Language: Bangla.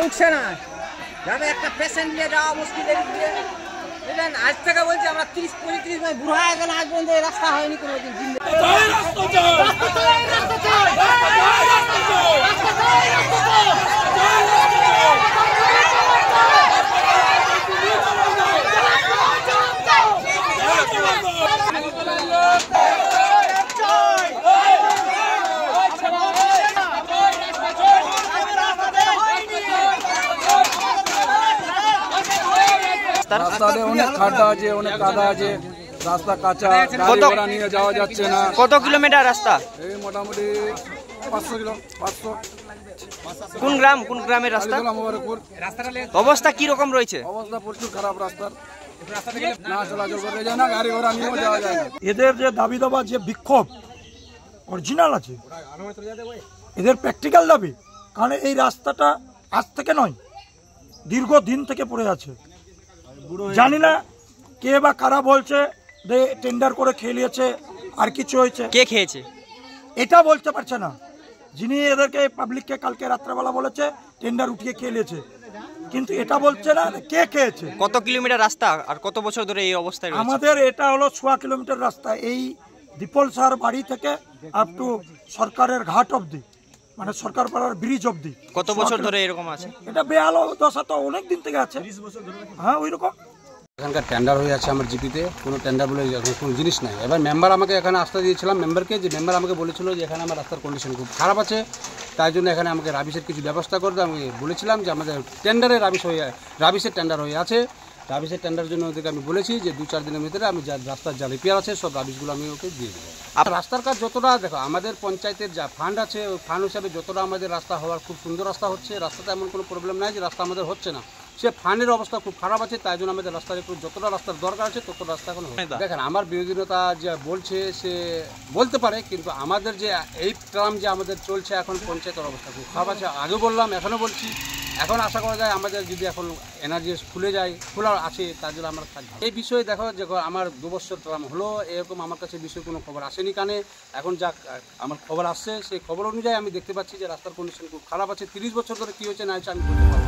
উঠছে না, যাবে একটা পেশেন্ট নিয়ে যাওয়া মুশকিল। আজ থেকে বলছি আমরা 30-35 মাস বুড়া হয়ে গেল, আজ পর্যন্ত এই রাস্তা হয়নি কোনোদিন। রাস্তাতে অনেক খাড্ডা আছে, অনেক কাদা আছে, রাস্তা কাঁচা, গাড়ি ঘোড়া নিয়ে যাওয়া যাচ্ছে না। কত কিলোমিটার রাস্তা? এই মোটামুটি 500 কিলো। 500। কোন গ্রামের রাস্তা? অবস্থা কি রকম রয়েছে? অবস্থা প্রচুর খারাপ রাস্তার, না চলাচল করতে যায় না, গাড়ি ঘোড়া নিয়েও যাওয়া যায় না। এদের যে দাবি দাবা যে বিক্ষোভ অরিজিনাল আছে, এদের প্র্যাকটিক্যাল দাবি। কারণ এই রাস্তাটা আজ থেকে নয়, দীর্ঘদিন থেকে পড়ে আছে। জানি না কে বা কারা বলছে যে টেন্ডার করে খেয়ে নিয়েছে, আর কিছু হয়েছে। কে খেয়েছে এটা বলতে পারছে না। যিনি এদেরকে পাবলিককে কালকে রাত্রেবেলা বলেছে টেন্ডার উঠিয়ে খেয়ে নিয়েছে, কিন্তু এটা বলছে না কে খেয়েছে। কত কিলোমিটার রাস্তা আর কত বছর ধরে এই অবস্থায় রয়েছে? আমাদের এটা হলো 1.25 কিলোমিটার রাস্তা, এই দীপল স্যার বাড়ি থেকে আপ টু সরকারের ঘাট অবধি, মানে সরকার পাড়ার ব্রিজ অবধি। কত বছর ধরে এরকম আছে? এটা বেহালো দশা তো অনেক দিন থেকে আছে। হ্যাঁ, ওই রকম। এখানকার টেন্ডার হয়ে আছে আমার জিপিতে, কোনো টেন্ডার বলে কোনো জিনিস নাই। এবার মেম্বার আমাকে এখানে আসতে দিয়েছিলাম মেম্বারকে, যে মেম্বার আমাকে বলেছিল যে এখানে আমার রাস্তার কন্ডিশন খুব খারাপ আছে, তাই জন্য এখানে আমাকে রাবিসের কিছু ব্যবস্থা করতে আমি বলেছিলাম যে আমাদের টেন্ডারে রাবিসের টেন্ডার হয়ে আছে। রাবিসের টেন্ডারের জন্য ওদেরকে আমি বলেছি যে 2-4 দিনের ভিতরে আমি রাস্তার যা রিপেয়ার আছে সব রাবিসগুলো আমি ওকে দিয়ে দেবো। আর রাস্তার কাজ যতটা দেখো আমাদের পঞ্চায়েতের যা ফান্ড আছে, ওই ফান্ড হিসাবে যতটা আমাদের রাস্তা হওয়ার খুব সুন্দর রাস্তা হচ্ছে, রাস্তাতে এমন কোনো প্রবলেম নাই যে রাস্তা আমাদের হচ্ছে না। সে ফান্ডের অবস্থা খুব খারাপ আছে, তাই জন্য আমাদের রাস্তার একটু যতটা রাস্তার দরকার আছে তত রাস্তা এখন দেখেন। আমার বিরোধীতা যে বলছে সে বলতে পারে, কিন্তু আমাদের যে এই ট্রাম যে আমাদের চলছে এখন পঞ্চায়েতের অবস্থা খুব খারাপ আছে। আগে বললাম, এখনও বলছি, এখন আশা করা যায় আমাদের যদি এখন এনার্জি খুলে যায়, খোলা আছে, তার জন্য আমরা থাকবো। এই বিষয়ে দেখো যে আমার 2 বছর ট্রাম হলো, এরকম আমার কাছে বিষয়ে কোনো খবর আসেনি কানে। এখন যা আমার খবর আসছে সেই খবর অনুযায়ী আমি দেখতে পাচ্ছি যে রাস্তার কন্ডিশন খুব খারাপ আছে। 30 বছর ধরে কী হয়েছে না হয়েছে আমি বলতে পারবো।